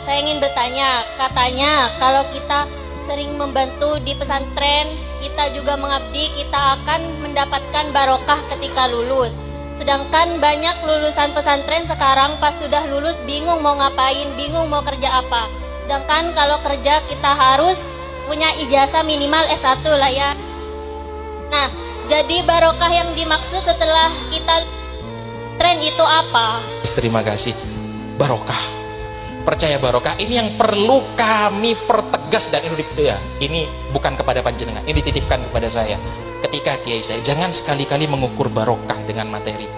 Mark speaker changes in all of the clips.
Speaker 1: Saya ingin bertanya, katanya kalau kita sering membantu di pesantren, kita juga mengabdi, kita akan mendapatkan barokah ketika lulus. Sedangkan banyak lulusan pesantren sekarang pas sudah lulus bingung mau ngapain, bingung mau kerja apa. Sedangkan kalau kerja kita harus punya ijazah minimal S1 lah ya. Nah, jadi barokah yang dimaksud setelah kita tren itu apa?
Speaker 2: Terima kasih. Barokah, percaya barokah ini yang perlu kami pertegas, dan ini bukan kepada panjenengan, ini dititipkan kepada saya ketika kiai saya. Jangan sekali-kali mengukur barokah dengan materi.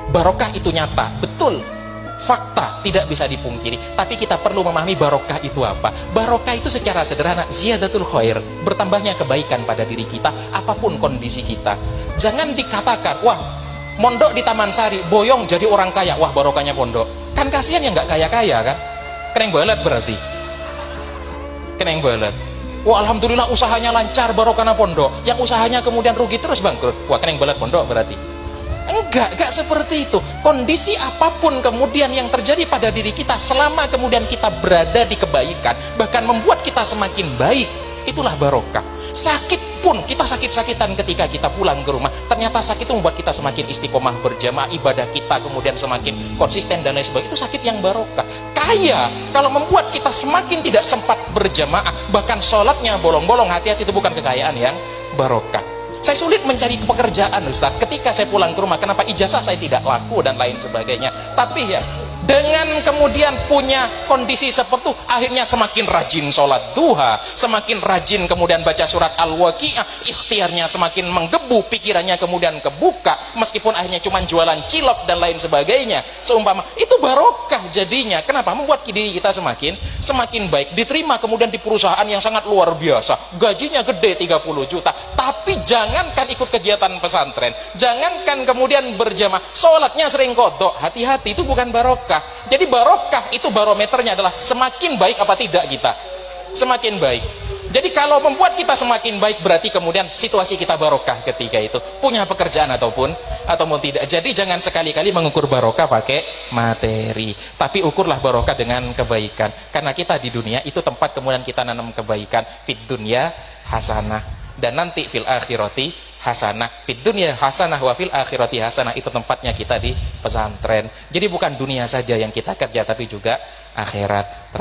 Speaker 2: Barokah itu nyata, betul, fakta, tidak bisa dipungkiri. Tapi kita perlu memahami barokah itu apa. Barokah itu secara sederhana ziyadatul khair, bertambahnya kebaikan pada diri kita apapun kondisi kita. Jangan dikatakan, wah mondok di Taman Sari, boyong jadi orang kaya, wah barokahnya pondok. Kan kasihan yang nggak kaya-kaya kan, keneng balet berarti, keneng balet. Wah alhamdulillah usahanya lancar, barokahnya pondok. Yang usahanya kemudian rugi terus bangkrut, wah keneng balet pondok berarti. Enggak seperti itu. Kondisi apapun kemudian yang terjadi pada diri kita, selama kemudian kita berada di kebaikan, bahkan membuat kita semakin baik, itulah barokah. Sakit pun, kita sakit-sakitan ketika kita pulang ke rumah, ternyata sakit itu membuat kita semakin istiqomah berjamaah, ibadah kita kemudian semakin konsisten dan lain sebagainya, itu sakit yang barokah. Kaya, kalau membuat kita semakin tidak sempat berjamaah, bahkan sholatnya bolong-bolong, hati-hati, itu bukan kekayaan yang barokah. Saya sulit mencari pekerjaan Ustaz, ketika saya pulang ke rumah, kenapa ijazah saya tidak laku dan lain sebagainya. Tapi ya, dengan kemudian punya kondisi seperti itu, akhirnya semakin rajin sholat duha, semakin rajin kemudian baca surat Al-Waqi'ah, ikhtiarnya semakin menggebu, pikirannya kemudian kebuka, meskipun akhirnya cuma jualan cilok dan lain sebagainya, seumpama itu barokah jadinya. Kenapa? Membuat diri kita semakin baik, diterima kemudian di perusahaan yang sangat luar biasa, gajinya gede 30 juta, tapi jangankan ikut kegiatan pesantren, jangankan kemudian berjamaah, sholatnya sering kodok, hati-hati, itu bukan barokah. Jadi barokah itu barometernya adalah semakin baik apa tidak kita, semakin baik. Jadi kalau membuat kita semakin baik, berarti kemudian situasi kita barokah ketika itu, punya pekerjaan ataupun tidak. Jadi jangan sekali-kali mengukur barokah pakai materi, tapi ukurlah barokah dengan kebaikan. Karena kita di dunia itu tempat kemudian kita nanam kebaikan, fid dunya hasanah, dan nanti fil akhirati hasanah. Fid dunya hasanah wa fil akhirati hasanah, itu tempatnya kita di pesantren. Jadi bukan dunia saja yang kita kerja, tapi juga akhirat.